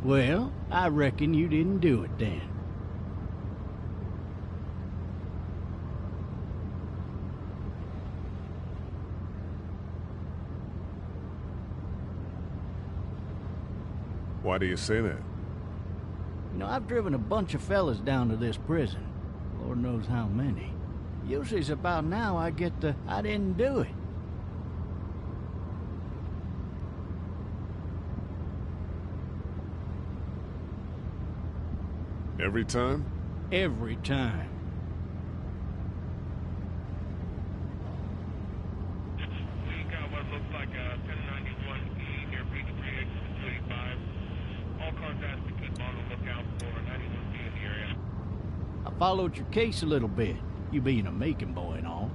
Well, I reckon you didn't do it then. Why do you say that? You know, I've driven a bunch of fellas down to this prison. Lord knows how many. Usually it's about now I get the, I didn't do it. Every time? Every time. We got what looks like a 1091E near Peachtree, exit 285. All cars asked to keep on the lookout for 91B in the area. I followed your case a little bit, you being a Macon boy and all.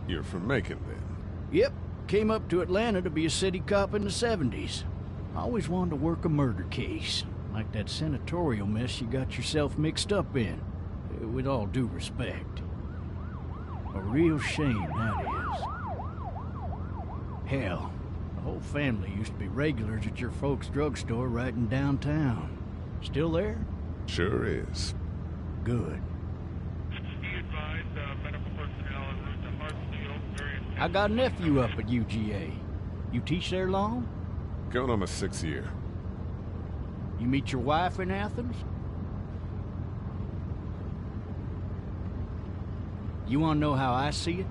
You're from Macon, then? Yep, came up to Atlanta to be a city cop in the 70s. I always wanted to work a murder case, like that senatorial mess you got yourself mixed up in, with all due respect. A real shame, that is. Hell, the whole family used to be regulars at your folks' drugstore right in downtown. Still there? Sure is. Good. Be advised, medical personnel en route to Hartsfield, various... I got a nephew up at UGA. You teach there long? Going on my 6th year. You meet your wife in Athens? You want to know how I see it?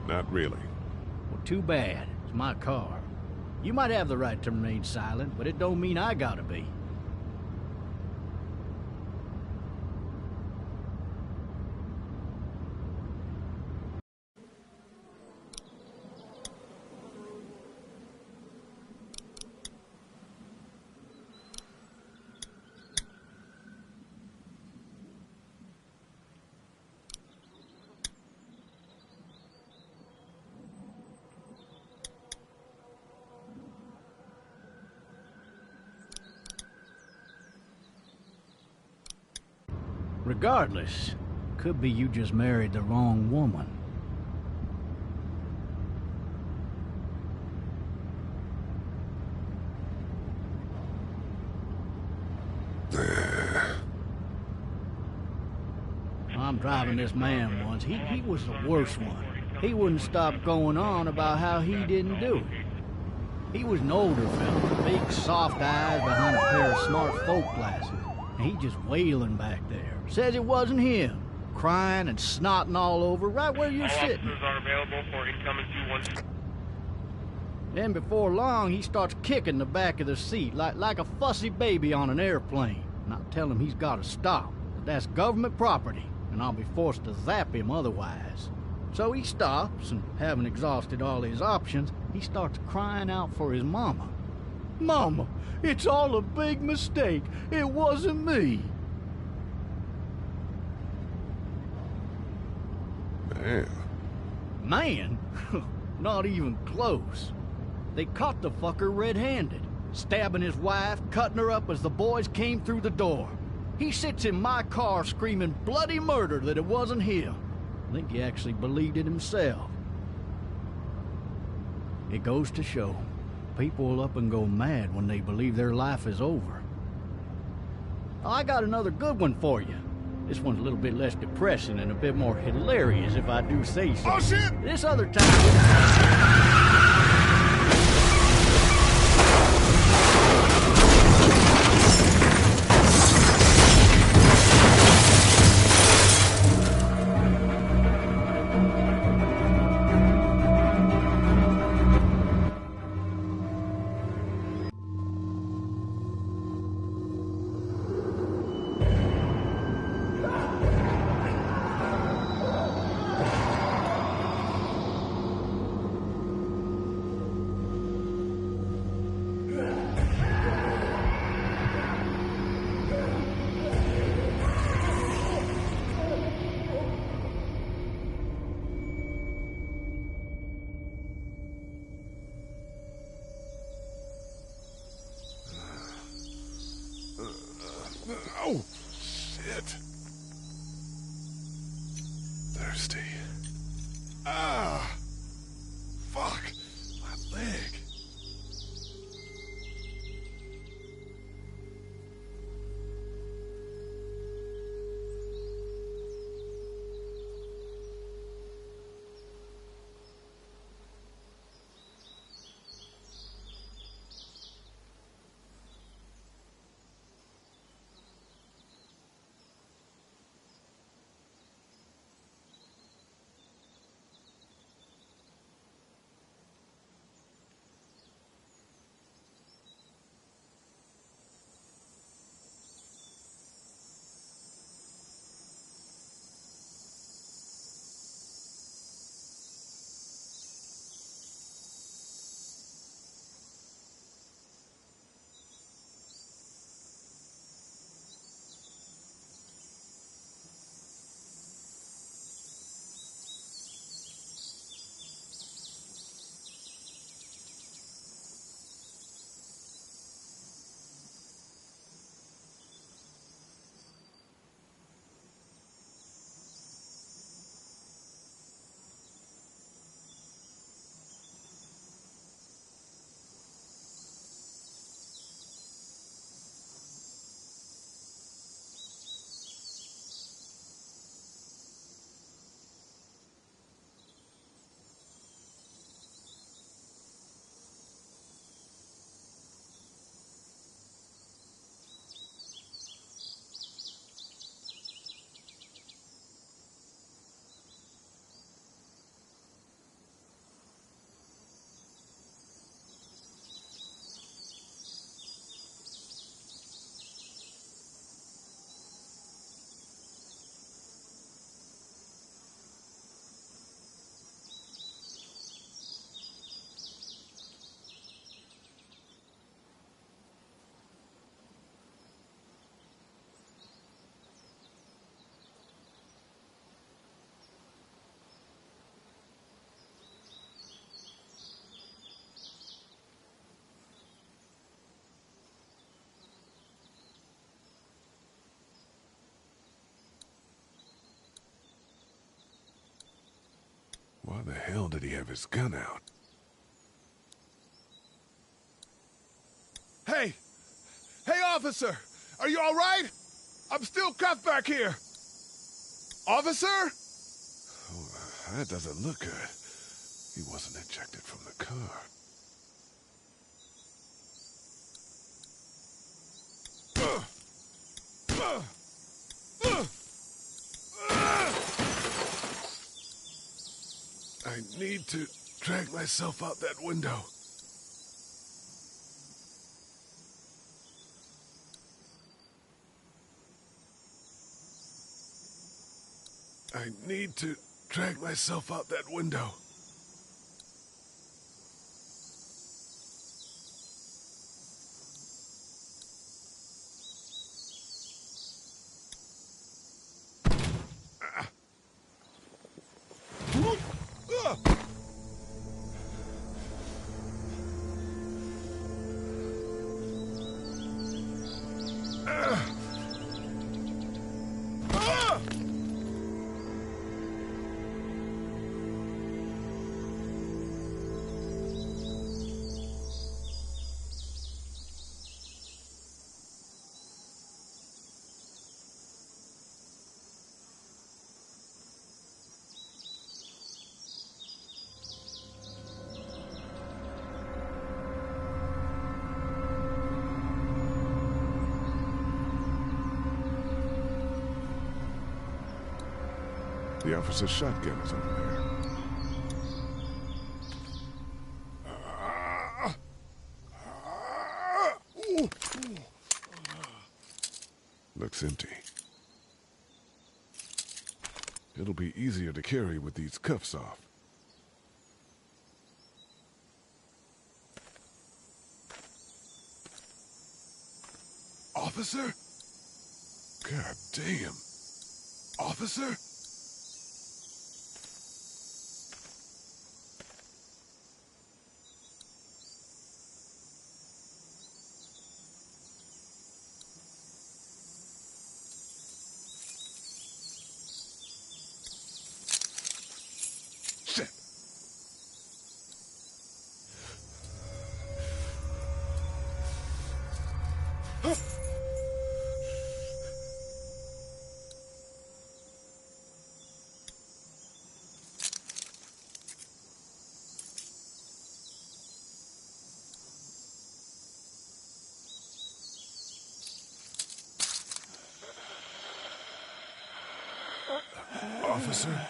Not really. Well, too bad. It's my car. You might have the right to remain silent, but it don't mean I gotta be. Regardless, could be you just married the wrong woman. I'm driving this man once. He was the worst one. He wouldn't stop going on about how he didn't do it. He was an older fella, big soft eyes behind a pair of smart folk glasses. And he just wailing back there. Says it wasn't him. Crying and snotting all over right where you're sitting. Officers are available for incoming 212. Then before long, he starts kicking the back of the seat like a fussy baby on an airplane. And I tell him he's got to stop. That's government property, and I'll be forced to zap him otherwise. So he stops, and having exhausted all his options, he starts crying out for his mama. Mama, it's all a big mistake. It wasn't me. Man. Man? Not even close. They caught the fucker red-handed, stabbing his wife, cutting her up as the boys came through the door. He sits in my car screaming bloody murder that it wasn't him. I think he actually believed it himself. It goes to show, people will up and go mad when they believe their life is over. Oh, I got another good one for you. This one's a little bit less depressing and a bit more hilarious, if I do say so. Oh, shit! This other time... Ah! Fuck! My leg. Why the hell did he have his gun out? Hey! Hey, officer! Are you all right? I'm still cuffed back here! Officer? Oh, that doesn't look good. He wasn't ejected from the car. I need to drag myself out that window. I need to drag myself out that window. The officer's shotgun is over there. Looks empty. It'll be easier to carry with these cuffs off. Officer? God damn. Officer? Shit. officer.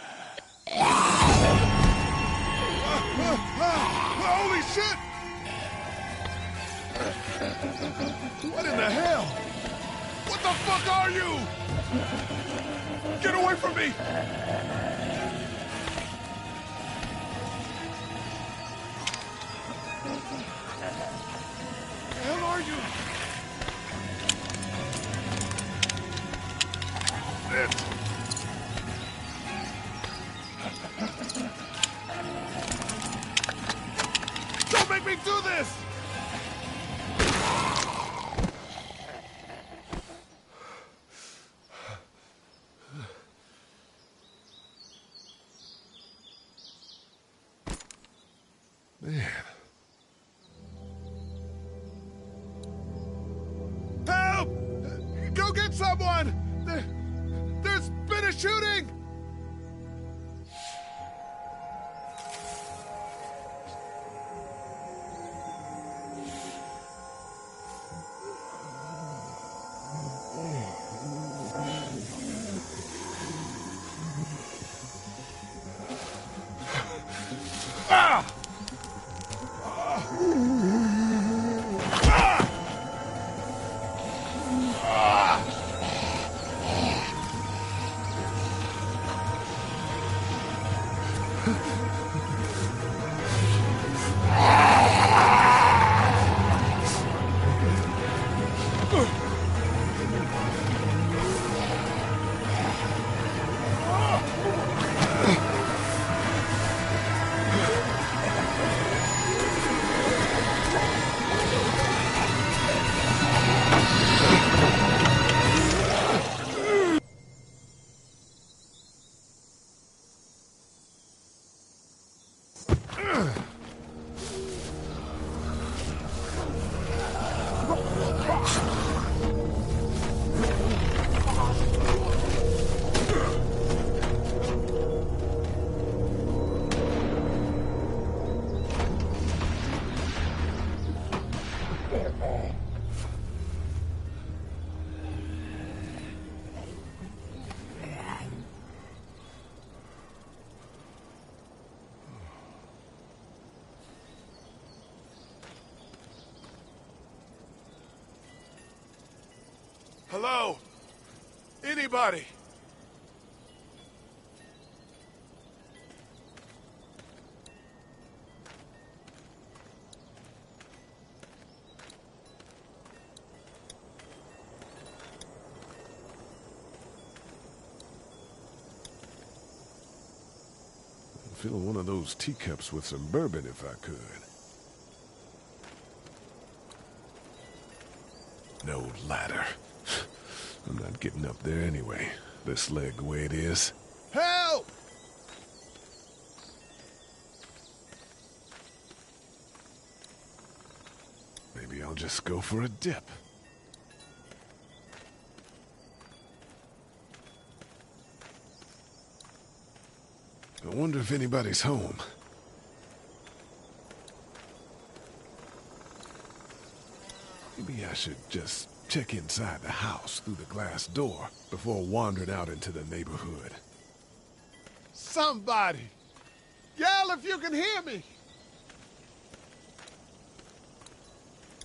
Holy shit! What in the hell? What the fuck are you? Get away from me! What the hell are you? Don't make me do this! Man. Help! Go get someone! There's been a shooting! Ah! Hello? Anybody? I'd fill one of those teacups with some bourbon if I could. No ladder. I'm not getting up there anyway. This leg the way it is. Help! Maybe I'll just go for a dip. I wonder if anybody's home. Maybe I should just check inside the house through the glass door before wandering out into the neighborhood. Somebody! Yell if you can hear me!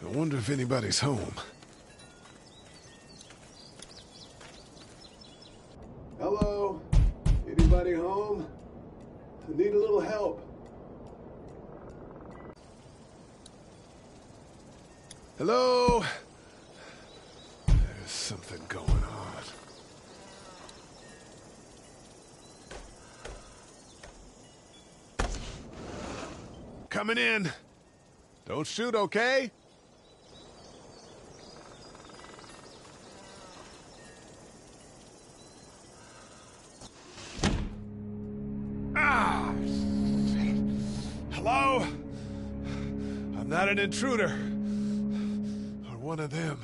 I wonder if anybody's home. Hello? Anybody home? I need a little help. Hello? There's something going on. Coming in. Don't shoot, okay? Ah! Hello? I'm not an intruder. Or one of them.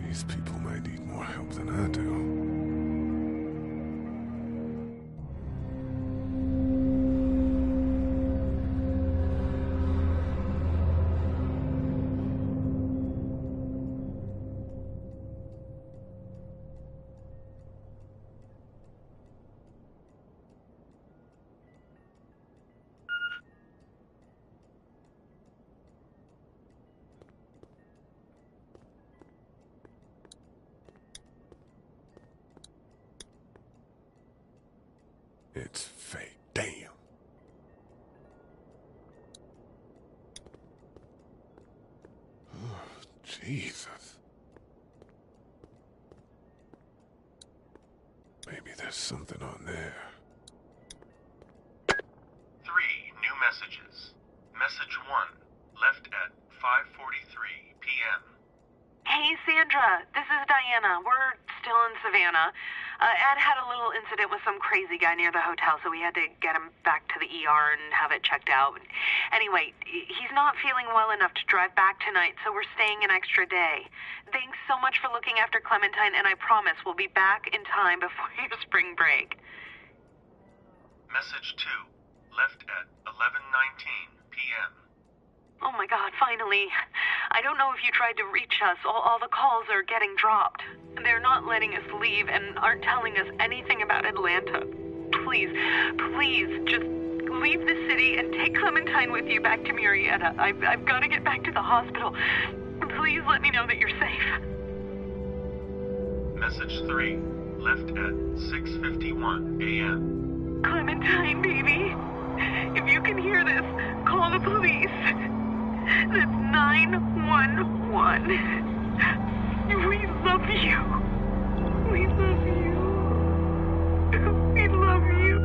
These people might need more help than I do. It's fake. Damn. Oh, Jesus. Maybe there's something on there. 3 new messages. Message 1, left at 5:43 p.m. Hey, Sandra. This is Diana. We're still in Savannah. Ed had a little incident with some crazy guy near the hotel, so we had to get him back to the ER and have it checked out. Anyway, he's not feeling well enough to drive back tonight, so we're staying an extra day. Thanks so much for looking after Clementine, and I promise we'll be back in time before your spring break. Message 2, left at 11:19 p.m. Oh my God, finally. I don't know if you tried to reach us. All the calls are getting dropped. They're not letting us leave and aren't telling us anything about Atlanta. Please, just leave the city and take Clementine with you back to Murrieta. I've got to get back to the hospital. Please let me know that you're safe. Message 3, left at 6:51 a.m. Clementine, baby. If you can hear this, call the police. That's 911. We love you. We love you. We love you.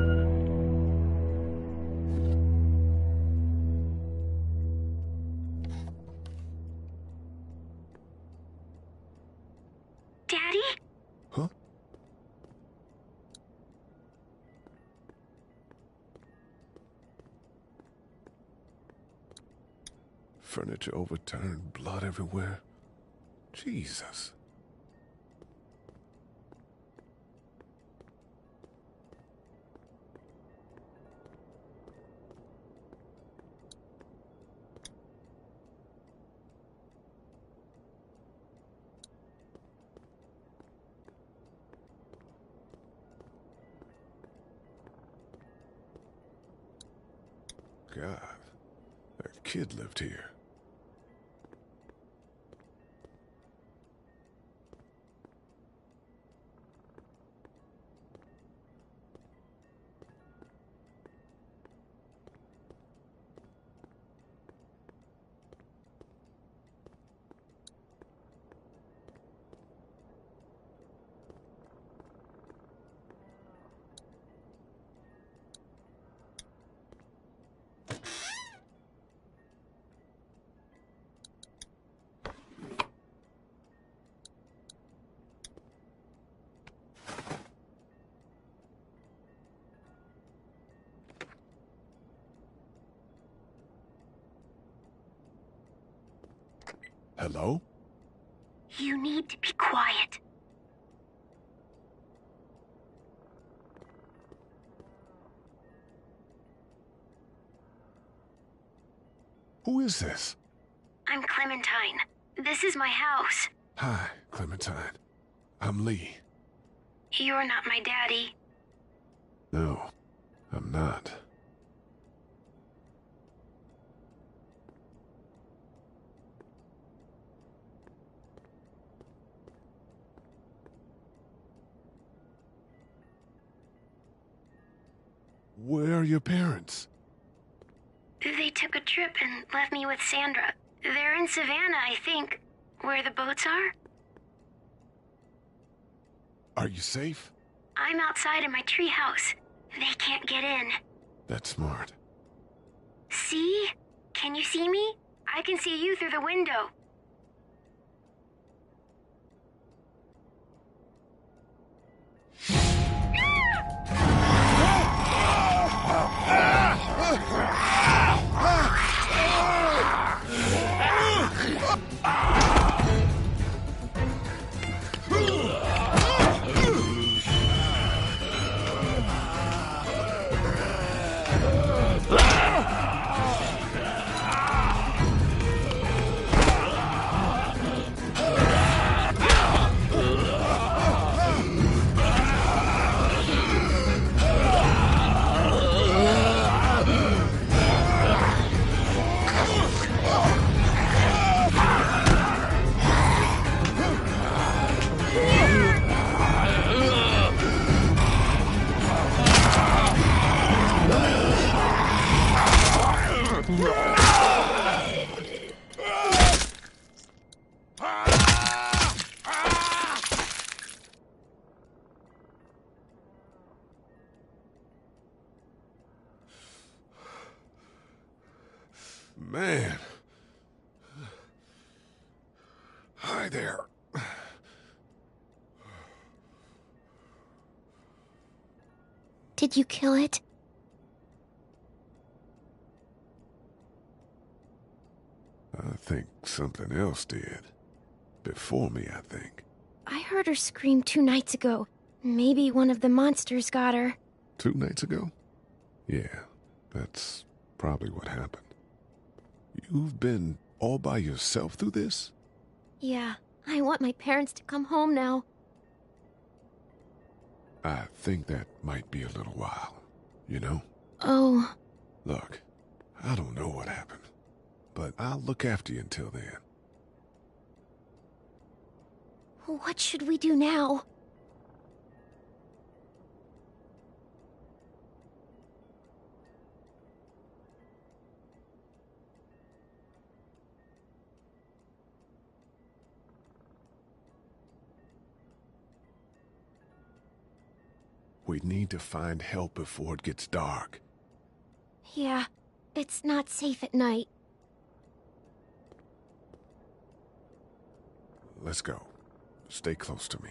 Daddy? Huh? Furniture overturned, blood everywhere. Jesus. God, that kid lived here. Hello? You need to be quiet. Who is this? I'm Clementine. This is my house. Hi, Clementine. I'm Lee. You're not my daddy. No, I'm not. Where are your parents? They took a trip and left me with Sandra. They're in Savannah, I think. Where the boats are? Are you safe? I'm outside in my treehouse. They can't get in. That's smart. See? Can you see me? I can see you through the window. Man. Hi there. Did you kill it? I think something else did. Before me, I think. I heard her scream 2 nights ago. Maybe one of the monsters got her. 2 nights ago? Yeah, that's probably what happened. You've been all by yourself through this? Yeah, I want my parents to come home now. I think that might be a little while, you know? Oh. Look, I don't know what happened, but I'll look after you until then. What should we do now? We need to find help before it gets dark. Yeah, it's not safe at night. Let's go. Stay close to me.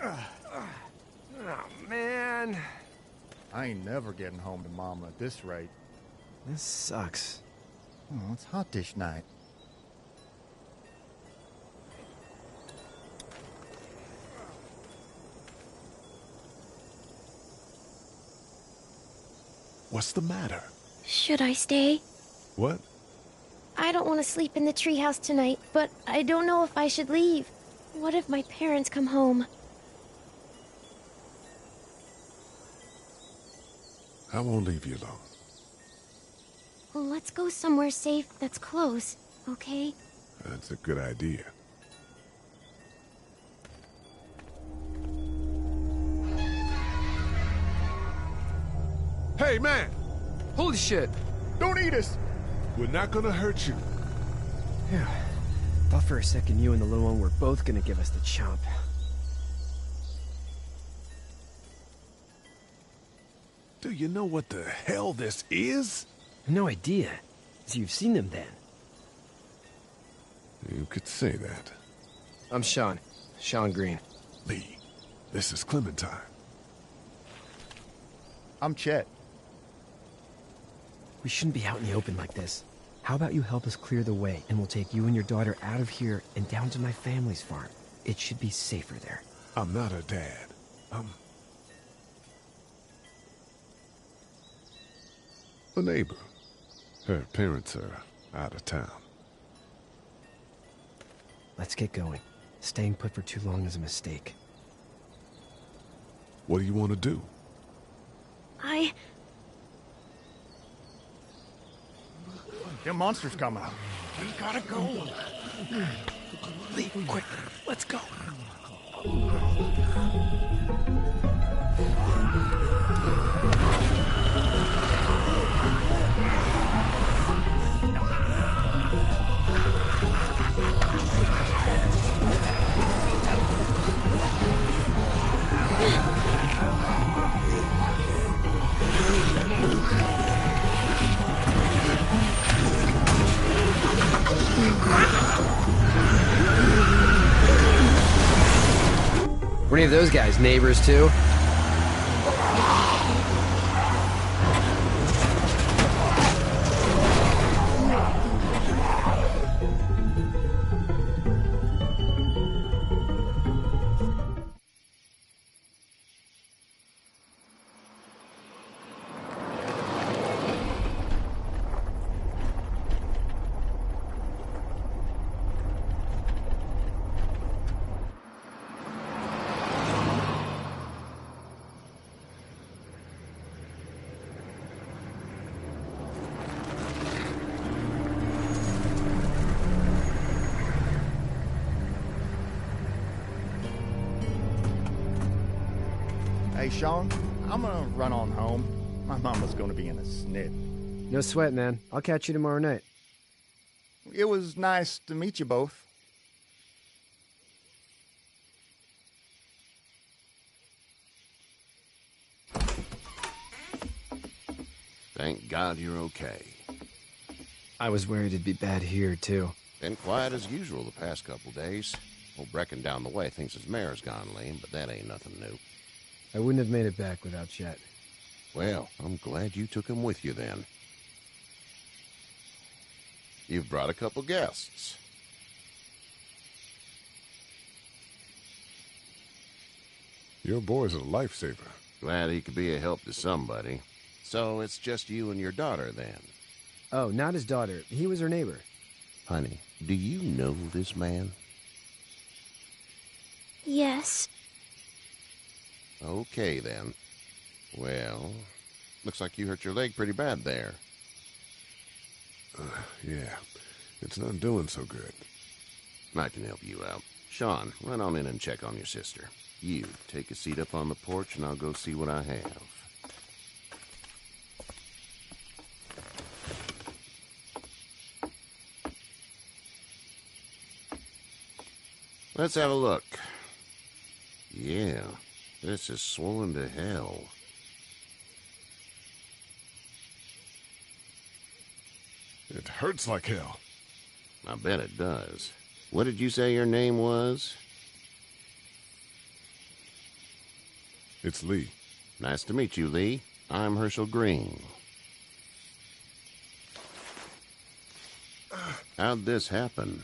Oh, man. I ain't never getting home to Mama at this rate. This sucks. Oh, it's hot dish night. What's the matter? Should I stay? What? I don't want to sleep in the treehouse tonight, but I don't know if I should leave. What if my parents come home? I won't leave you alone. Well, let's go somewhere safe that's close, okay? That's a good idea. Hey, man! Holy shit! Don't eat us! We're not gonna hurt you. Yeah. Thought for a second you and the little one were both gonna give us the chomp. Do you know what the hell this is? No idea. So you've seen them then? You could say that. I'm Sean. Sean Green. Lee, this is Clementine. I'm Chet. We shouldn't be out in the open like this. How about you help us clear the way, and we'll take you and your daughter out of here and down to my family's farm. It should be safer there. I'm not her dad. I'm a neighbor. Her parents are out of town. Let's get going. Staying put for too long is a mistake. What do you want to do? Them monsters coming. We gotta go. Lee, quick, let's go. Were any of those guys neighbors too? Sean, I'm gonna run on home. My mama's gonna be in a snit. No sweat, man. I'll catch you tomorrow night. It was nice to meet you both. Thank God you're okay. I was worried it'd be bad here, too. Been quiet as usual the past couple days. Old Brecken down the way thinks his mare's gone lame, but that ain't nothing new. I wouldn't have made it back without Chet. Well, I'm glad you took him with you then. You've brought a couple guests. Your boy's a lifesaver. Glad he could be a help to somebody. So it's just you and your daughter then? Oh, not his daughter. He was her neighbor. Honey, do you know this man? Yes. Okay, then. Well, looks like you hurt your leg pretty bad there. Yeah, it's not doing so good. I can help you out. Sean, run on in and check on your sister. You, take a seat up on the porch and I'll go see what I have. Let's have a look. Yeah, this is swollen to hell. It hurts like hell. I bet it does. What did you say your name was? It's Lee. Nice to meet you, Lee. I'm Herschel Green. How'd this happen?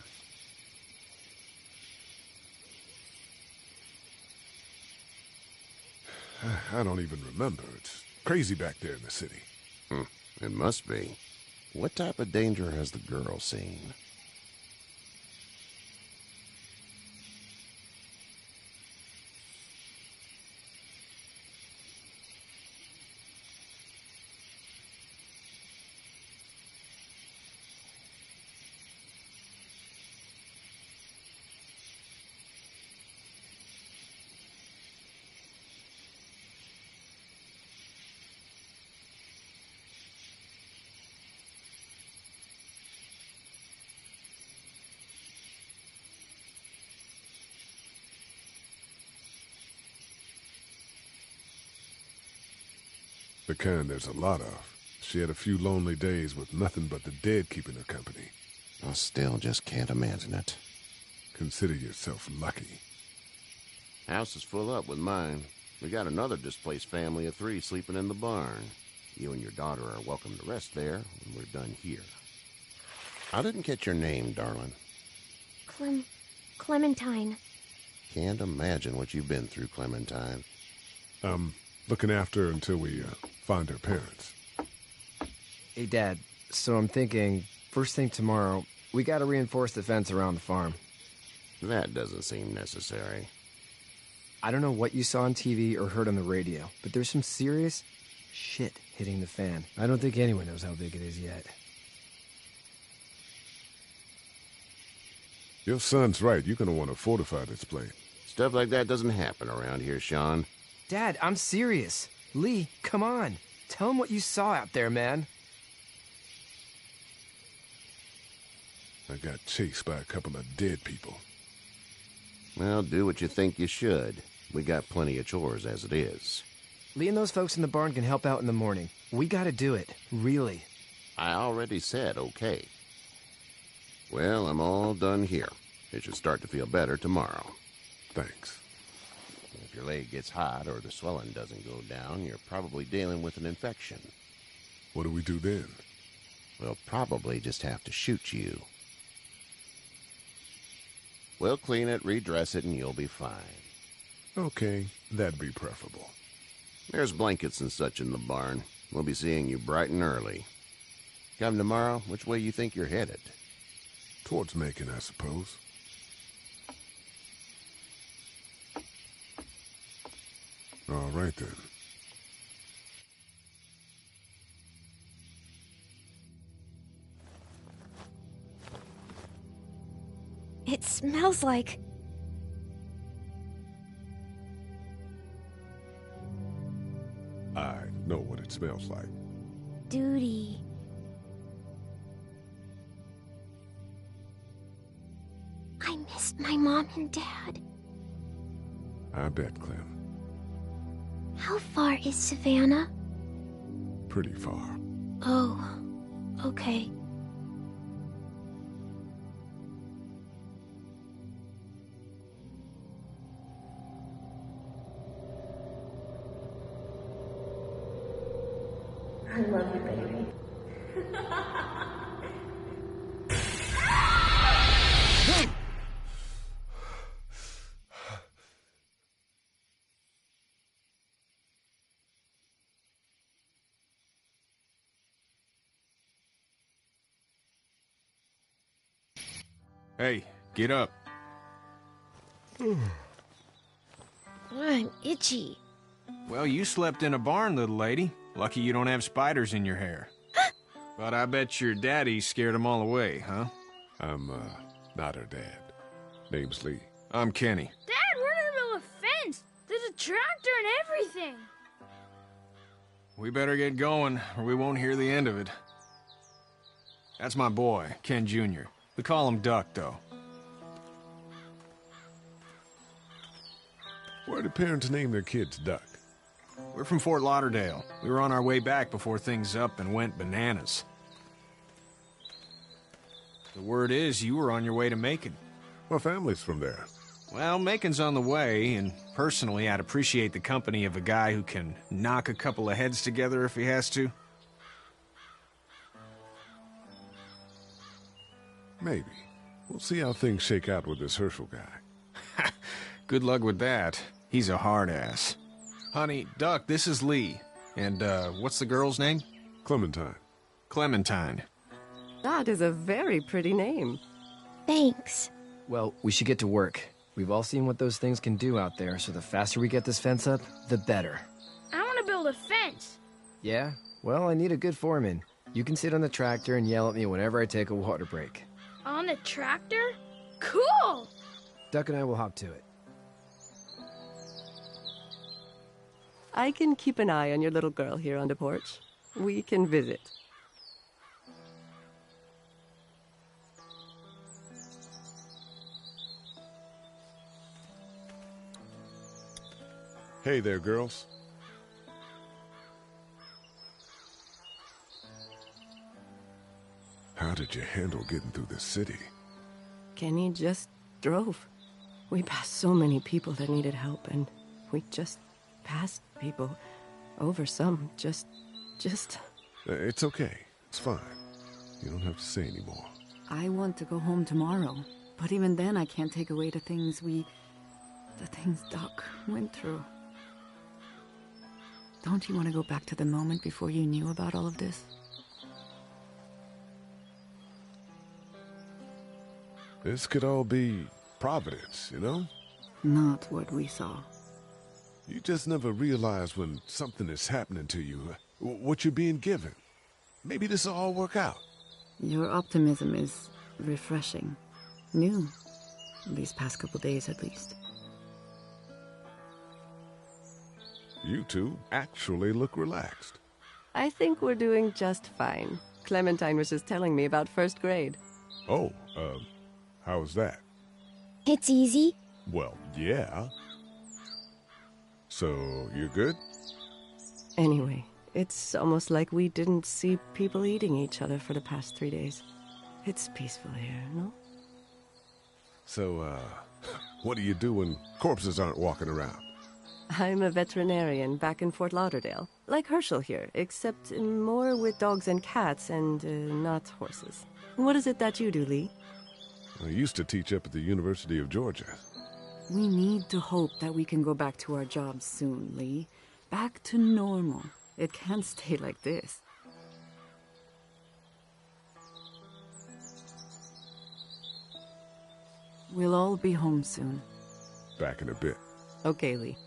I don't even remember. It's crazy back there in the city. It must be. What type of danger has the girl seen? The kind there's a lot of. She had a few lonely days with nothing but the dead keeping her company. I still just can't imagine it. Consider yourself lucky. House is full up with mine. We got another displaced family of 3 sleeping in the barn. You and your daughter are welcome to rest there when we're done here. I didn't catch your name, darling. Clementine. Can't imagine what you've been through, Clementine. Looking after her until we find her parents. Hey, Dad. So I'm thinking, first thing tomorrow, we gotta reinforce the fence around the farm. That doesn't seem necessary. I don't know what you saw on TV or heard on the radio, but there's some serious shit hitting the fan. I don't think anyone knows how big it is yet. Your son's right. You're gonna want to fortify this place. Stuff like that doesn't happen around here, Sean. Dad, I'm serious. Lee, come on. Tell him what you saw out there, man. I got chased by a couple of dead people. Well, do what you think you should. We got plenty of chores as it is. Lee and those folks in the barn can help out in the morning. We gotta do it. Really. I already said okay. Well, I'm all done here. It should start to feel better tomorrow. Thanks. If your leg gets hot or the swelling doesn't go down, you're probably dealing with an infection. What do we do then? We'll probably just have to shoot you. We'll clean it, redress it, and you'll be fine. Okay, that'd be preferable. There's blankets and such in the barn. We'll be seeing you bright and early. Come tomorrow, which way you think you're headed? Towards Macon, I suppose. All right, then. It smells like... smells like. Duty. I missed my mom and dad. I bet, Clem. How far is Savannah? Pretty far. Oh, okay. I love you, baby. Hey, get up. I'm itchy. Well, you slept in a barn, little lady. Lucky you don't have spiders in your hair. But I bet your daddy scared them all away, huh? I'm, not her dad. Name's Lee. I'm Kenny. Dad, we're in the middle of a fence. There's a tractor and everything. We better get going, or we won't hear the end of it. That's my boy, Ken Jr. We call him Duck, though. Why do parents name their kids Duck? We're from Fort Lauderdale. We were on our way back before things up and went bananas. The word is you were on your way to Macon. My family's from there. Well, Macon's on the way, and personally, I'd appreciate the company of a guy who can knock a couple of heads together if he has to. Maybe. We'll see how things shake out with this Herschel guy. Good luck with that. He's a hard ass. Honey, Duck, this is Lee. And, what's the girl's name? Clementine. Clementine. That is a very pretty name. Thanks. Well, we should get to work. We've all seen what those things can do out there, so the faster we get this fence up, the better. I want to build a fence. Yeah? Well, I need a good foreman. You can sit on the tractor and yell at me whenever I take a water break. On the tractor? Cool! Duck and I will hop to it. I can keep an eye on your little girl here on the porch. We can visit. Hey there, girls. How did you handle getting through the city? Kenny just drove. We passed so many people that needed help, and we just passed people. Over some, just... It's okay. It's fine. You don't have to say anymore. I want to go home tomorrow, but even then I can't take away the things Doc went through. Don't you want to go back to the moment before you knew about all of this? This could all be Providence, you know? Not what we saw. You just never realize when something is happening to you, what you're being given. Maybe this will all work out. Your optimism is refreshing. New. These past couple days, at least. You two actually look relaxed. I think we're doing just fine. Clementine was just telling me about first grade. Oh, how was that? It's easy. Well, yeah. So, you're good? Anyway, it's almost like we didn't see people eating each other for the past 3 days. It's peaceful here, no? So, what do you do when corpses aren't walking around? I'm a veterinarian back in Fort Lauderdale. Like Herschel here, except more with dogs and cats and not horses. What is it that you do, Lee? I used to teach up at the University of Georgia. We need to hope that we can go back to our jobs soon, Lee. Back to normal. It can't stay like this. We'll all be home soon. Back in a bit. Okay, Lee.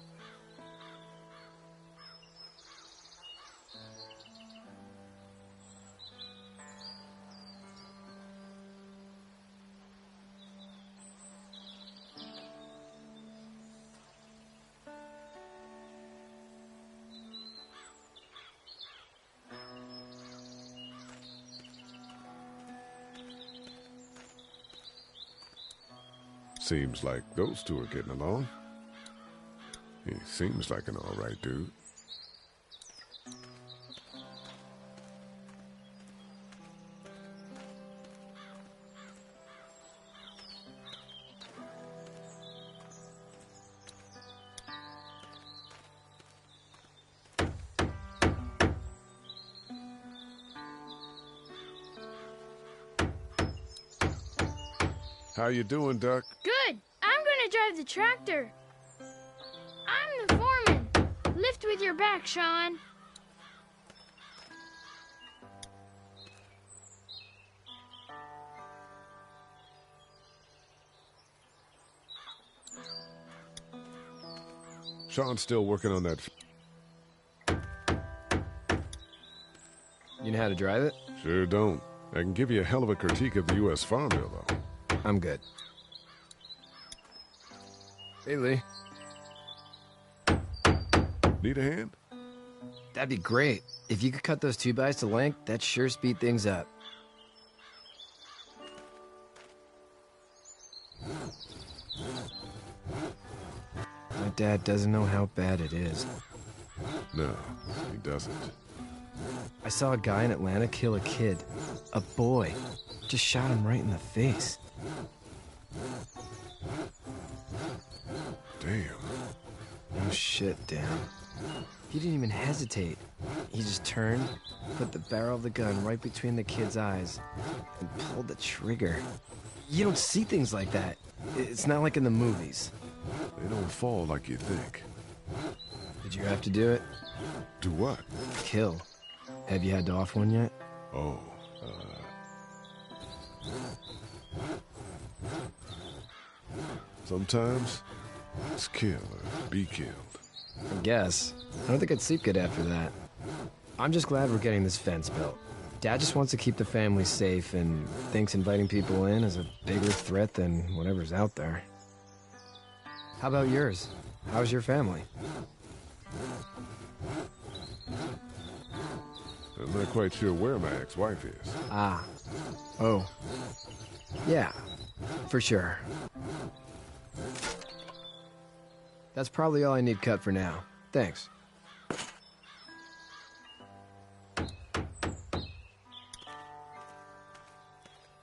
Seems like those two are getting along. He seems like an alright dude. How you doing, Duck? Good. I'm gonna drive the tractor. I'm the foreman. Lift with your back, Sean. Sean's still working on that. You know how to drive it? Sure don't. I can give you a hell of a critique of the U.S. Farm Bill, though. I'm good. Hey, Lee. Need a hand? That'd be great. If you could cut those 2x to length, that'd sure speed things up. My dad doesn't know how bad it is. No, he doesn't. I saw a guy in Atlanta kill a kid. A boy. Just shot him right in the face. Damn. No shit, Dan. He didn't even hesitate. He just turned, put the barrel of the gun right between the kid's eyes, and pulled the trigger. You don't see things like that. It's not like in the movies. They don't fall like you think. Did you have to do it? Do what? Kill. Have you had to off one yet? Oh, sometimes it's kill or be killed. I guess. I don't think I'd sleep good after that. I'm just glad we're getting this fence built. Dad just wants to keep the family safe and thinks inviting people in is a bigger threat than whatever's out there. How about yours? How's your family? I'm not quite sure where my ex-wife is. Ah. Oh. Yeah, for sure. That's probably all I need cut for now. Thanks.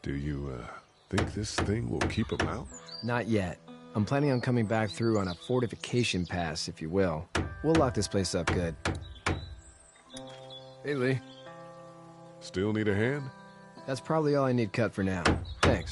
Do you, think this thing will keep him out? Not yet. I'm planning on coming back through on a fortification pass, if you will. We'll lock this place up good. Hey, Lee. Still need a hand? That's probably all I need cut for now. Thanks.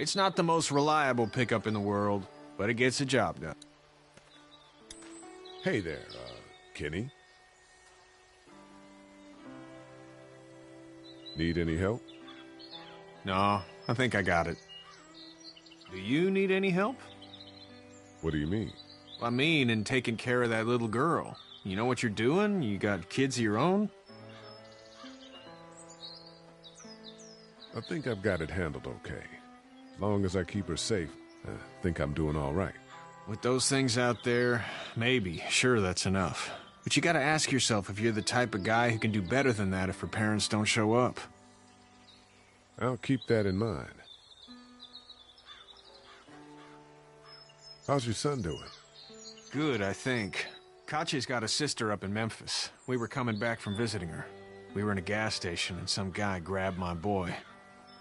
It's not the most reliable pickup in the world, but it gets the job done. Hey there, Kenny. Need any help? No, I think I got it. Do you need any help? What do you mean? I mean, in taking care of that little girl. You know what you're doing? You got kids of your own? I think I've got it handled okay. As long as I keep her safe, I think I'm doing all right. With those things out there, maybe. Sure, that's enough. But you gotta ask yourself if you're the type of guy who can do better than that if her parents don't show up. I'll keep that in mind. How's your son doing? Good, I think. Katya's got a sister up in Memphis. We were coming back from visiting her. We were in a gas station and some guy grabbed my boy.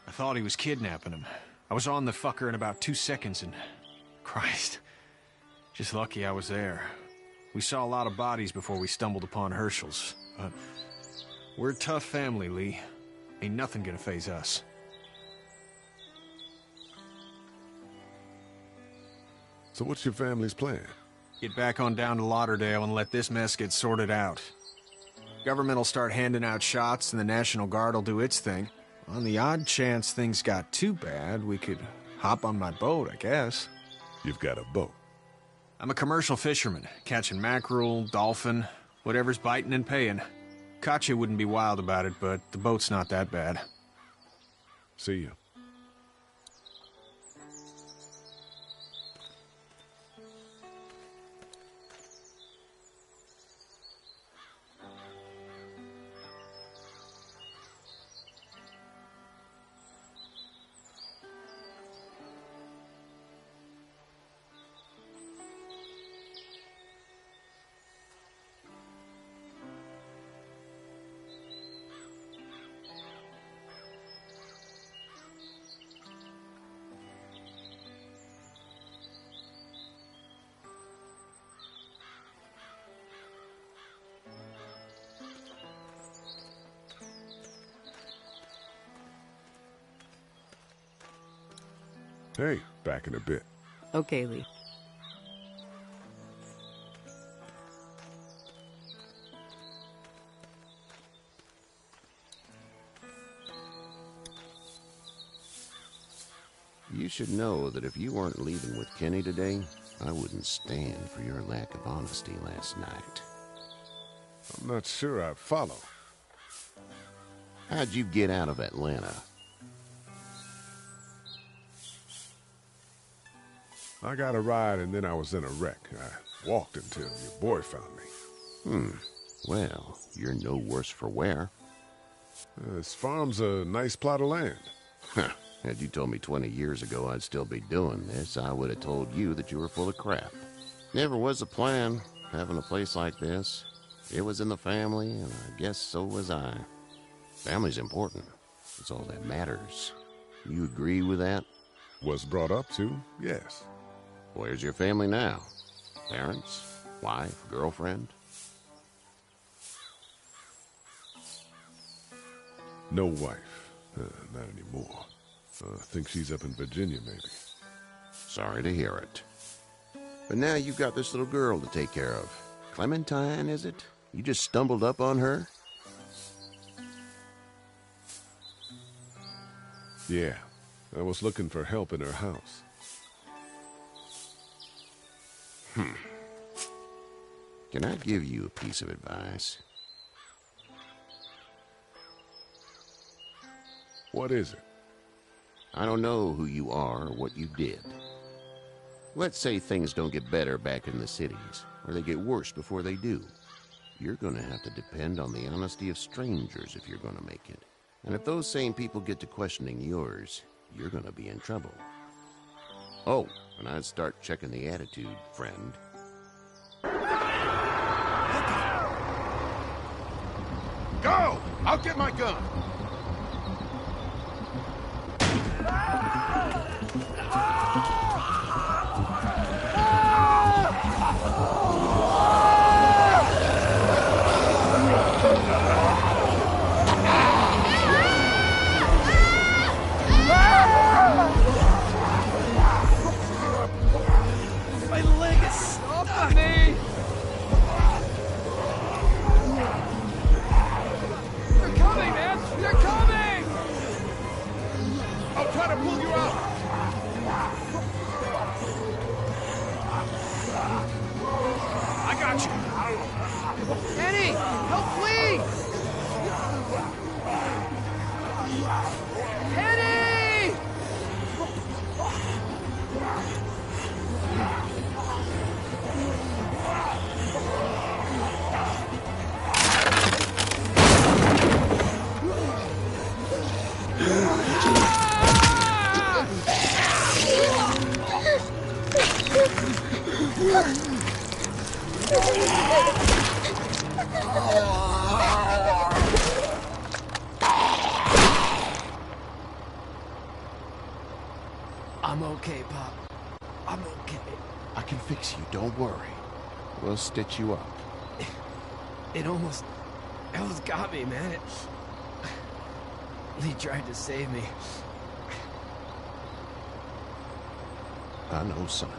I thought he was kidnapping him. I was on the fucker in about 2 seconds and... Christ. Just lucky I was there. We saw a lot of bodies before we stumbled upon Herschel's. But we're a tough family, Lee. Ain't nothing gonna faze us. So what's your family's plan? Get back on down to Lauderdale and let this mess get sorted out. Government will start handing out shots and the National Guard will do its thing. On the odd chance things got too bad, we could hop on my boat, I guess. You've got a boat? I'm a commercial fisherman, catching mackerel, dolphin, whatever's biting and paying. Katya wouldn't be wild about it, but the boat's not that bad. See you. Hey, back in a bit. Okay, Lee. You should know that if you weren't leaving with Kenny today, I wouldn't stand for your lack of honesty last night. I'm not sure I follow. How'd you get out of Atlanta? I got a ride and then I was in a wreck. I walked until your boy found me. Well, you're no worse for wear. This farm's a nice plot of land. Had you told me 20 years ago I'd still be doing this, I would have told you that you were full of crap. Never was a plan, having a place like this. It was in the family, and I guess so was I. Family's important. It's all that matters. You agree with that? Was brought up to, yes. Where's your family now? Parents? Wife? Girlfriend? No wife. Not anymore. I think she's up in Virginia, maybe. Sorry to hear it. But now you've got this little girl to take care of. Clementine, is it? You just stumbled up on her? Yeah. I was looking for help in her house. Can I give you a piece of advice? What is it? I don't know who you are or what you did. Let's say things don't get better back in the cities, or they get worse before they do. You're gonna have to depend on the honesty of strangers if you're gonna make it. And if those same people get to questioning yours, you're gonna be in trouble. Oh, and I'd start checking the attitude, friend. Go! I'll get my gun! My leg is stopping me! They're coming, man! They're coming! I'll try to pull you out! I got you! Kenny! Help, please! Kenny! I'm okay, Pop. I'm okay. I can fix you, don't worry. We'll stitch you up. It almost got me, man. Lee tried to save me. I know, son.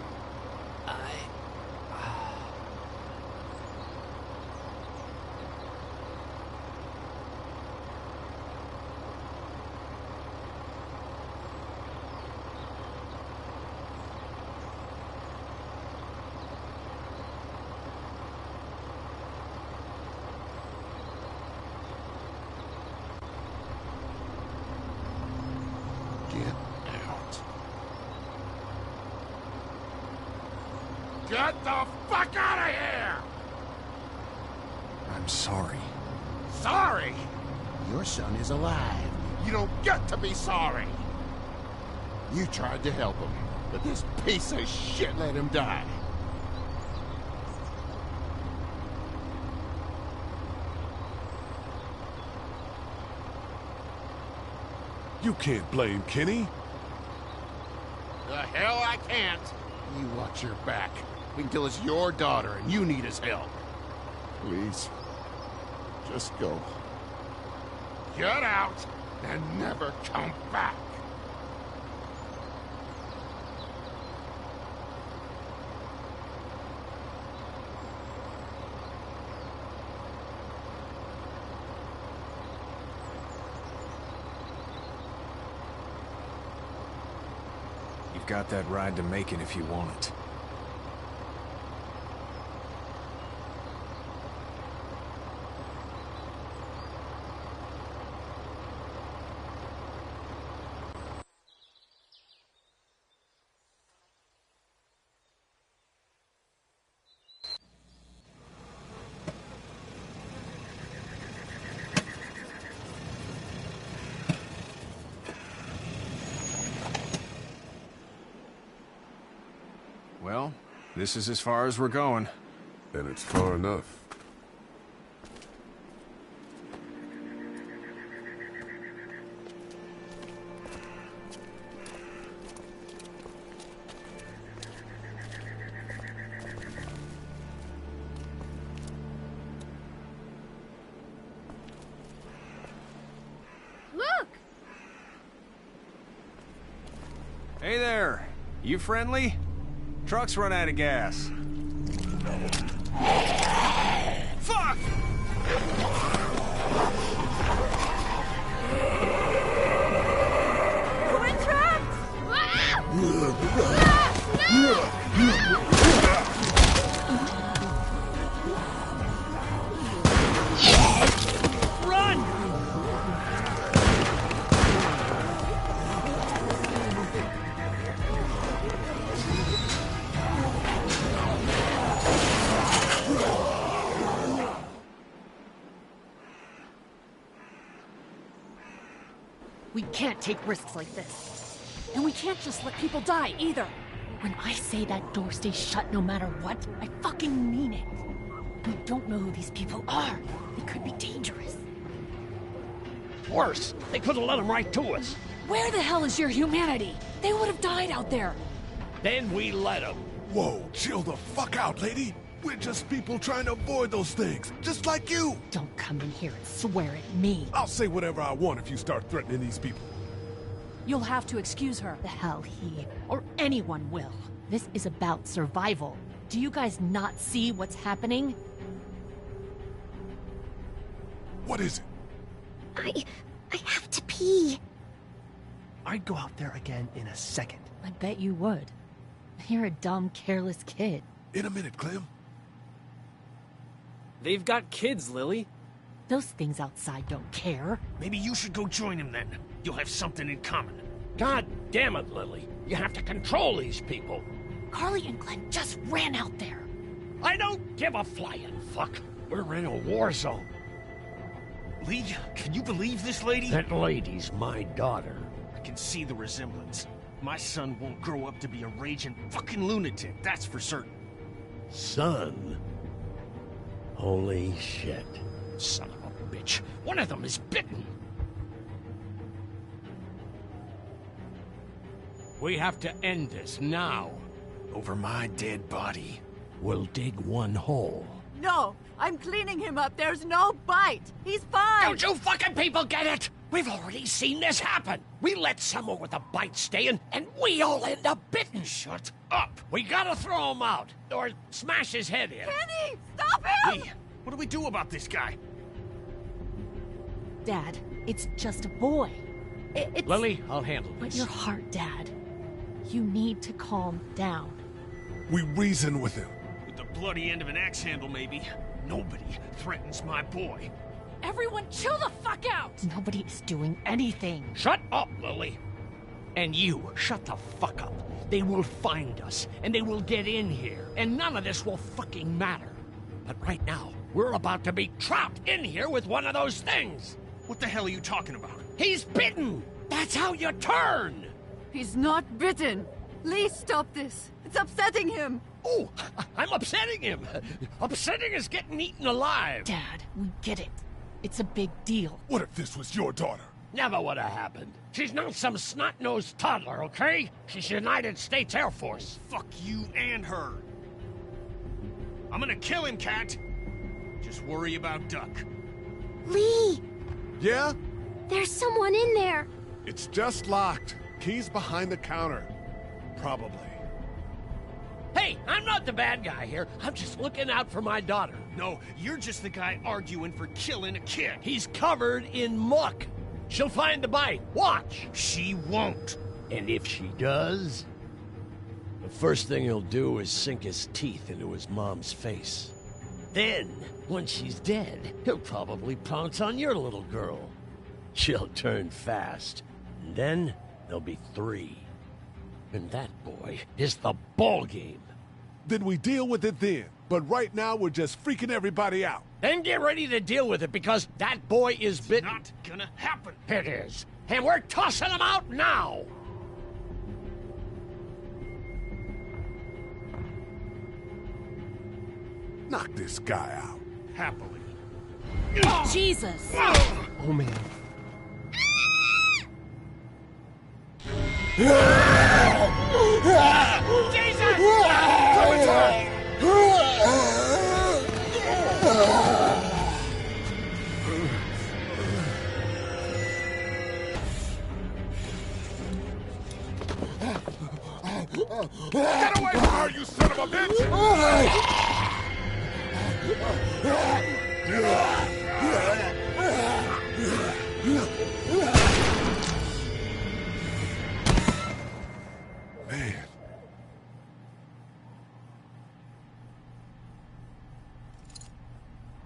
Get the fuck out of here! I'm sorry. Sorry? Your son is alive. You don't get to be sorry. You tried to help him, but this piece of shit let him die. You can't blame Kenny. The hell I can't. You watch your back. We can tell it's your daughter and you need his help. Please. Just go. Get out and never come back. You've got that ride to Macon if you want it. Well, this is as far as we're going. And it's far enough. Look! Hey there! You friendly? Truck's run out of gas. Fuck! We're trapped! Run! We can't take risks like this. And we can't just let people die, either. When I say that door stays shut no matter what, I fucking mean it. We don't know who these people are. They could be dangerous. Worse, they could have let them right to us. Where the hell is your humanity? They would have died out there. Then we let them. Whoa, chill the fuck out, lady. We're just people trying to avoid those things, just like you. Don't come in here and swear at me. I'll say whatever I want if you start threatening these people. You'll have to excuse her. The hell he or anyone will. This is about survival. Do you guys not see what's happening? What is I it? have to pee. I'd go out there again in a second. I bet you would. You're a dumb, careless kid. In a minute, Clem. They've got kids, Lily. Those things outside don't care. Maybe you should go join him then. You'll have something in common. God damn it, Lily. You have to control these people. Carly and Glenn just ran out there. I don't give a flying fuck. We're in a war zone. Lee, can you believe this lady? That lady's my daughter. I can see the resemblance. My son won't grow up to be a raging fucking lunatic, that's for certain. Son? Holy shit. Son of a bitch. One of them is bitten. We have to end this now. Over my dead body. We'll dig one hole. No, I'm cleaning him up. There's no bite. He's fine. Don't you fucking people get it? We've already seen this happen. We let someone with a bite stay in, and we all end up bitten. Shut up. We gotta throw him out, or smash his head in. Kenny, stop him! Lee, what do we do about this guy? Dad, it's just a boy. It's... Lily, I'll handle But this. your heart, Dad. You need to calm down. We reason with him. With the bloody end of an axe handle, maybe. Nobody threatens my boy. Everyone chill the fuck out! Nobody is doing anything. Shut up, Lily. And you, shut the fuck up. They will find us, and they will get in here, and none of this will fucking matter. But right now, we're about to be trapped in here with one of those things. What the hell are you talking about? He's bitten! That's how you turn! He's not bitten. Lee, stop this. It's upsetting him. Oh, I'm upsetting him. Upsetting is getting eaten alive. Dad, we get it. It's a big deal. What if this was your daughter? Never would have happened. She's not some snot-nosed toddler, okay? She's United States Air Force. Fuck you and her. I'm gonna kill him, Cat. Just worry about Duck. Lee! Yeah? There's someone in there. It's just locked. Key's behind the counter. Probably. Hey, I'm not the bad guy here. I'm just looking out for my daughter. No, you're just the guy arguing for killing a kid. He's covered in muck. She'll find the bite. Watch. She won't. And if she does, the first thing he'll do is sink his teeth into his mom's face. Then, when she's dead, he'll probably pounce on your little girl. She'll turn fast. And then there'll be 3. And that, boy, is the ball game. Then we deal with it then. But right now, we're just freaking everybody out. Then get ready to deal with it, because that boy is bitten. Not gonna happen. It is. And we're tossing him out now. Knock this guy out. Happily. Jesus! Oh, man. Jesus! Get away from her, you son of a bitch! Man.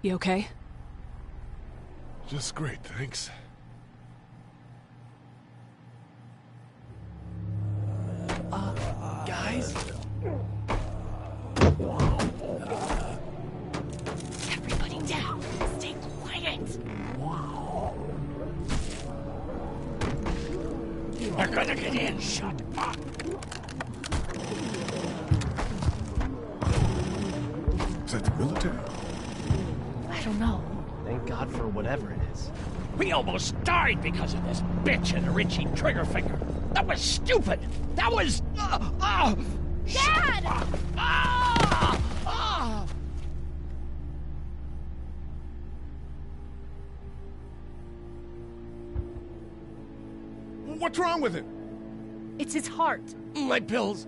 You okay? Just great, thanks. Guys? Everybody down. Stay quiet. They're gonna get in. Shut up. Is that the military? I don't know. Thank God for whatever it is. We almost died because of this bitch and her itchy trigger finger. That was stupid. That was... Dad! What's wrong with him? It's his heart. My pills.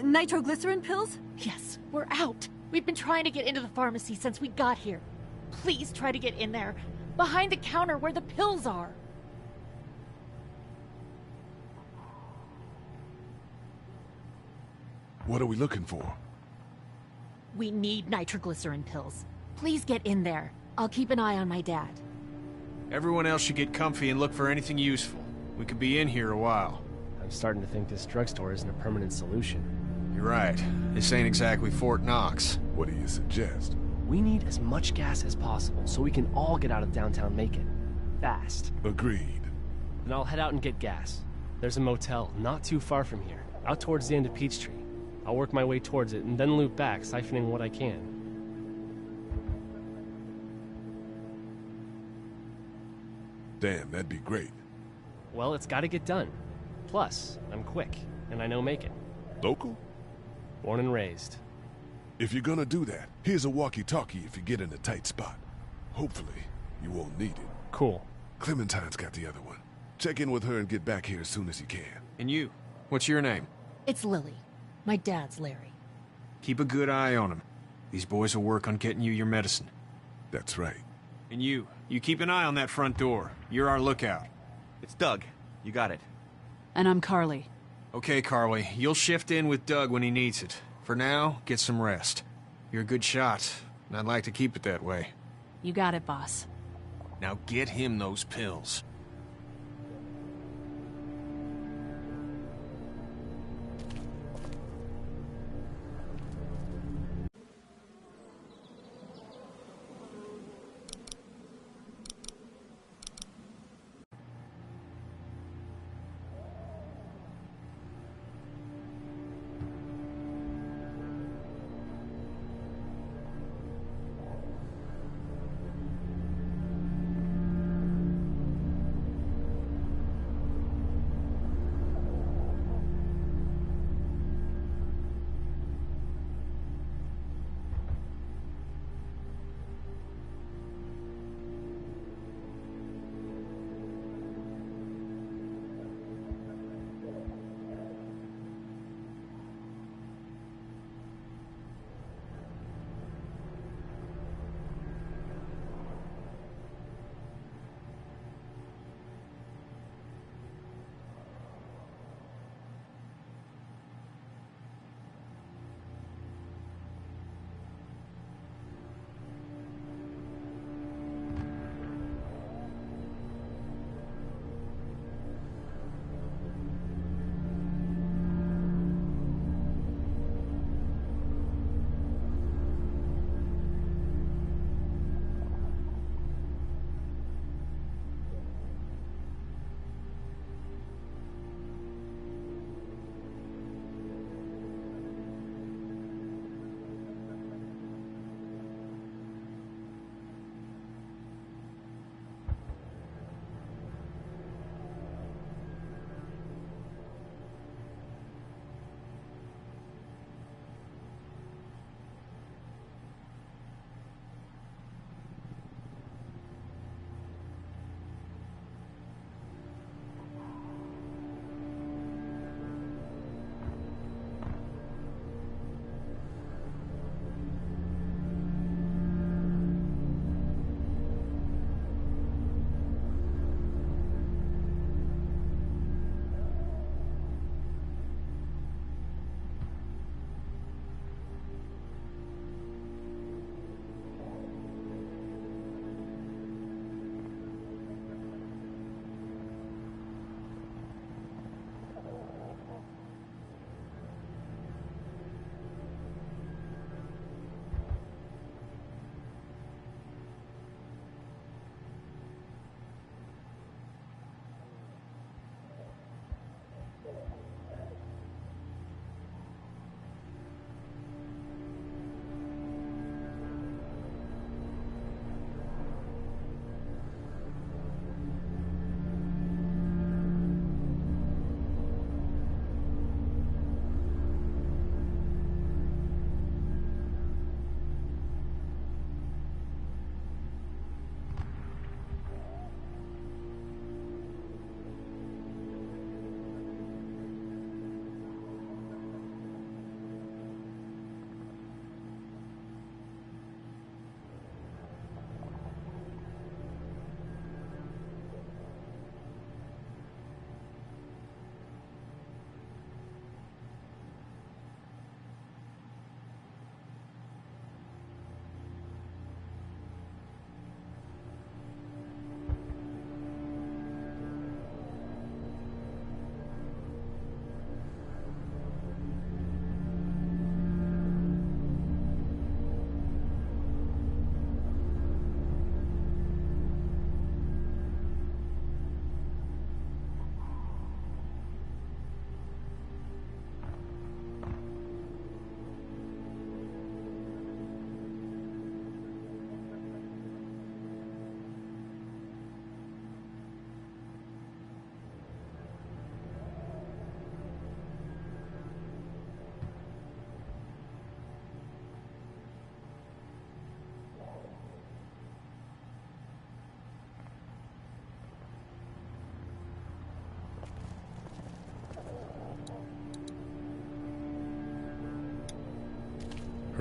Nitroglycerin pills? Yes, we're out. We've been trying to get into the pharmacy since we got here. Please try to get in there. Behind the counter where the pills are. What are we looking for? We need nitroglycerin pills. Please get in there. I'll keep an eye on my dad. Everyone else should get comfy and look for anything useful. We could be in here a while. I'm starting to think this drugstore isn't a permanent solution. You're right. This ain't exactly Fort Knox. What do you suggest? We need as much gas as possible so we can all get out of downtown Macon. Fast. Agreed. Then I'll head out and get gas. There's a motel not too far from here, out towards the end of Peachtree. I'll work my way towards it and then loop back, siphoning what I can. Damn, that'd be great. Well, it's gotta get done. Plus, I'm quick, and I know Macon. Local? Born and raised. If you're gonna do that, here's a walkie-talkie if you get in a tight spot. Hopefully, you won't need it. Cool. Clementine's got the other one. Check in with her and get back here as soon as you can. And you? What's your name? It's Lily. My dad's Larry. Keep a good eye on him. These boys will work on getting you your medicine. That's right. And you keep an eye on that front door. You're our lookout. It's Doug. You got it. And I'm Carly. Okay, Carly. You'll shift in with Doug when he needs it. For now, get some rest. You're a good shot, and I'd like to keep it that way. You got it, boss. Now get him those pills.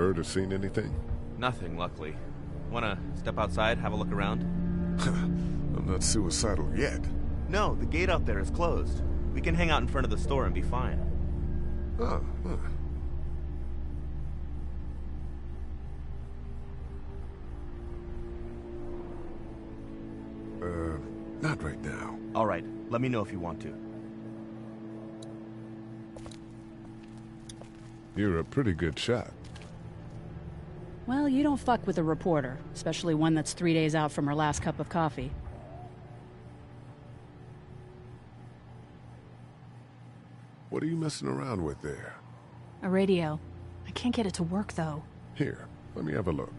heard or seen anything? Nothing, luckily. Wanna step outside, have a look around? I'm not suicidal yet. No, the gate out there is closed. We can hang out in front of the store and be fine. Oh, huh. Not right now. All right, let me know if you want to. You're a pretty good shot. Well, you don't fuck with a reporter, especially one that's 3 days out from her last cup of coffee. What are you messing around with there? A radio. I can't get it to work, though. Here, let me have a look.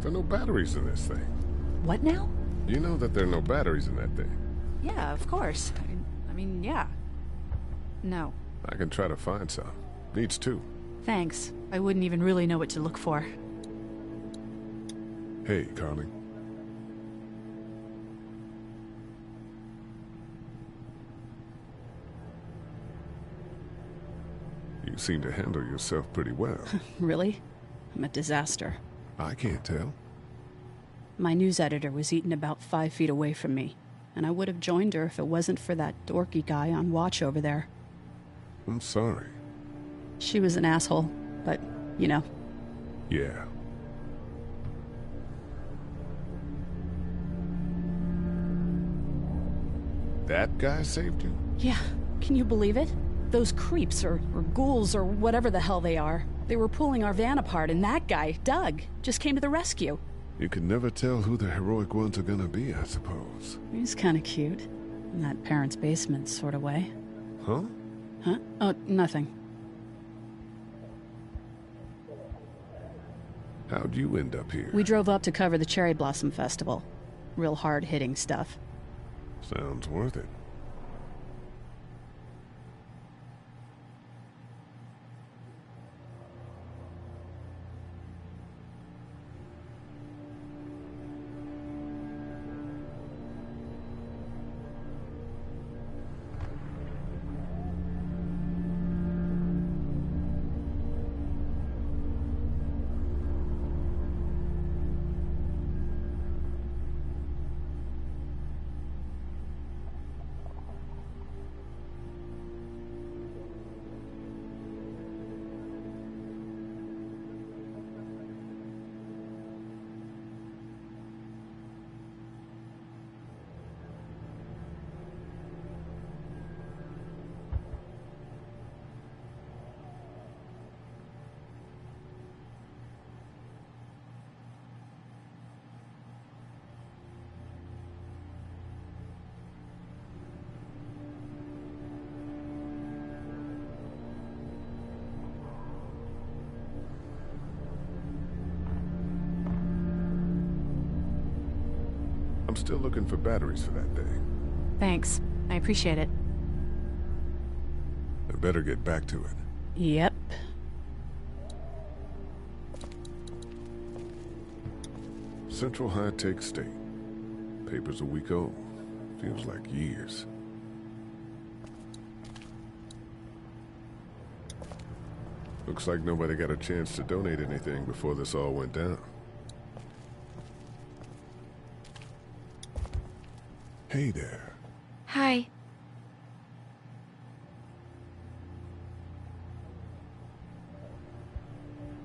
There are no batteries in this thing. What now? You know that there are no batteries in that thing. Yeah, of course. I mean, yeah. No. I can try to find some. Needs two. Thanks. I wouldn't even really know what to look for. Hey, Carly. You seem to handle yourself pretty well. Really? I'm a disaster. I can't tell. My news editor was eaten about 5 feet away from me, and I would have joined her if it wasn't for that dorky guy on watch over there. I'm sorry. She was an asshole, but, you know. Yeah. That guy saved you? Yeah. Can you believe it? Those creeps, or ghouls, or whatever the hell they are. They were pulling our van apart, and that guy, Doug, just came to the rescue. You can never tell who the heroic ones are gonna be, I suppose. He's kind of cute. In that parents' basement sort of way. Huh? Huh? Oh, nothing. How'd you end up here? We drove up to cover the Cherry Blossom Festival. Real hard-hitting stuff. Sounds worth it. I'm still looking for batteries for that thing. Thanks. I appreciate it. I better get back to it. Yep. Central High-Tech State. Paper's a week old. Feels like years. Looks like nobody got a chance to donate anything before this all went down. Hey there. Hi.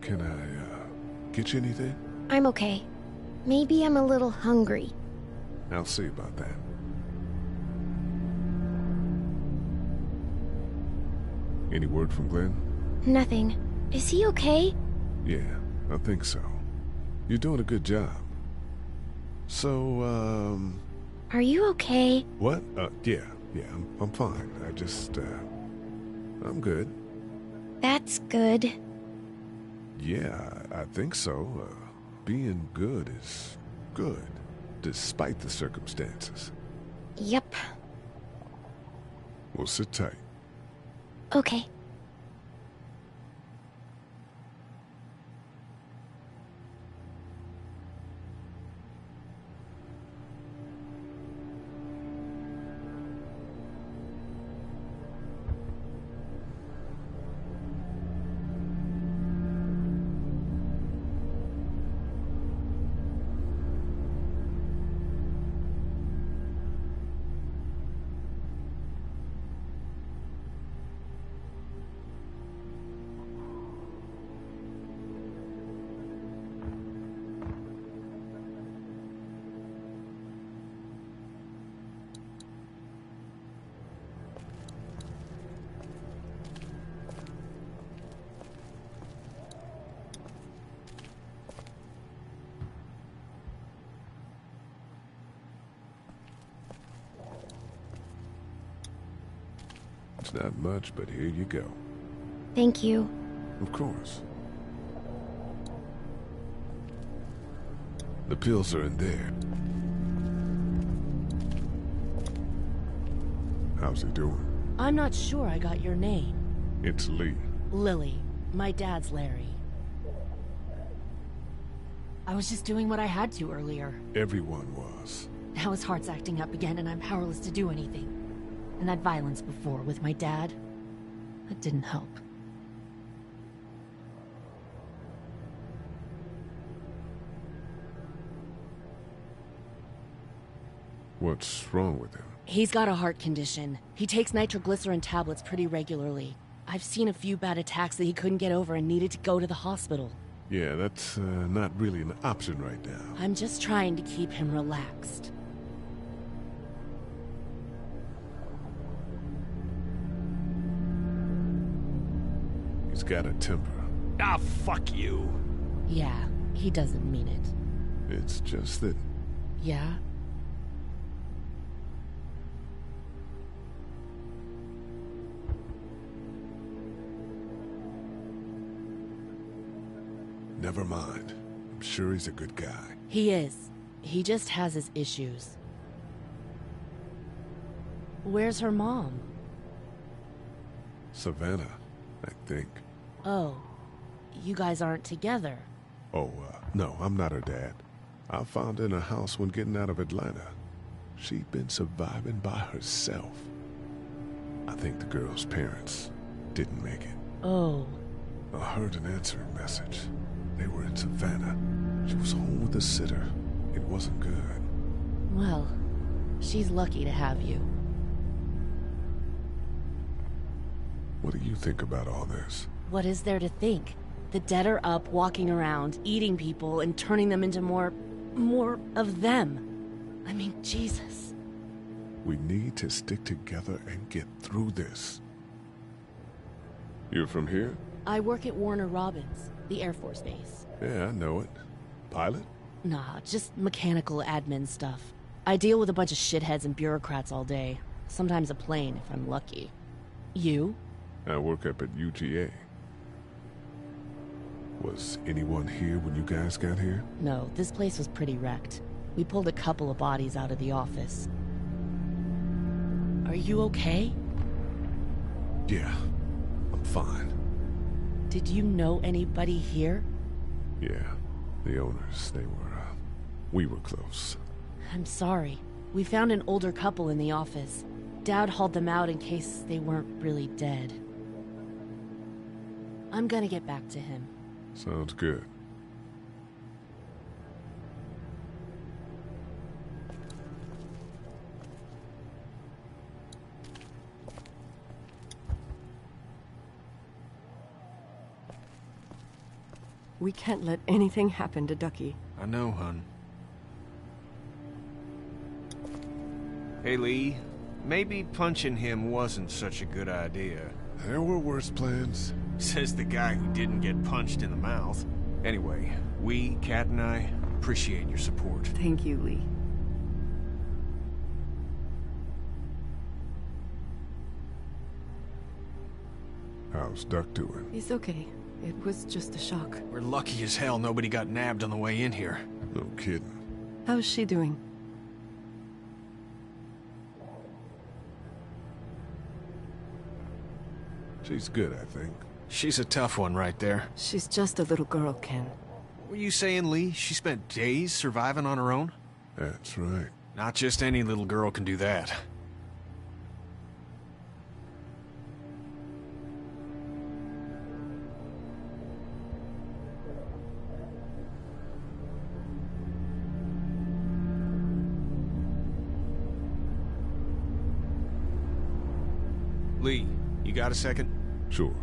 Can I, get you anything? I'm okay. Maybe I'm a little hungry. I'll see about that. Any word from Glenn? Nothing. Is he okay? Yeah, I think so. You're doing a good job. So, Are you okay? What? Yeah, I'm fine. I just, I'm good. That's good. Yeah, I think so. Being good is good, despite the circumstances. Yep. Well, sit tight. Okay. not much, but here you go. Thank you. Of course. The pills are in there. How's he doing? I'm not sure I got your name. It's Lee. Lily. My dad's Larry. I was just doing what I had to earlier. Everyone was. Now his heart's acting up again and I'm powerless to do anything. And that violence before with my dad, that didn't help. What's wrong with him? He's got a heart condition. He takes nitroglycerin tablets pretty regularly. I've seen a few bad attacks that he couldn't get over and needed to go to the hospital. Yeah, that's not really an option right now. I'm just trying to keep him relaxed. He's got a temper. Ah, fuck you. Yeah, he doesn't mean it. It's just that... Yeah? Never mind. I'm sure he's a good guy. He is. He just has his issues. Where's her mom? Savannah, I think. Oh, you guys aren't together. Oh, no, I'm not her dad. I found her in a house when getting out of Atlanta. She'd been surviving by herself. I think the girl's parents didn't make it. Oh. I heard an answering message. They were in Savannah. She was home with a sitter. It wasn't good. Well, she's lucky to have you. What do you think about all this? What is there to think? The dead are up, walking around, eating people, and turning them into more of them. I mean, Jesus. We need to stick together and get through this. You're from here? I work at Warner Robins, the Air Force Base. Yeah, I know it. Pilot? Nah, just mechanical admin stuff. I deal with a bunch of shitheads and bureaucrats all day. Sometimes a plane, if I'm lucky. You? I work up at UGA. Was anyone here when you guys got here? No, this place was pretty wrecked. We pulled a couple of bodies out of the office. Are you okay? Yeah, I'm fine. Did you know anybody here? Yeah, the owners, we were close. I'm sorry. We found an older couple in the office. Dad hauled them out in case they weren't really dead. I'm gonna get back to him. Sounds good. We can't let anything happen to Ducky. I know, hun. Hey, Lee. Maybe punching him wasn't such a good idea. There were worse plans. Says the guy who didn't get punched in the mouth. Anyway, we, Kat and I, appreciate your support. Thank you, Lee. How's Duck doing? He's okay. It was just a shock. We're lucky as hell nobody got nabbed on the way in here. No kidding. How's she doing? She's good, I think. She's a tough one right there. She's just a little girl, Ken. Were you saying, Lee, she spent days surviving on her own? That's right. Not just any little girl can do that. Lee, you got a second? Sure.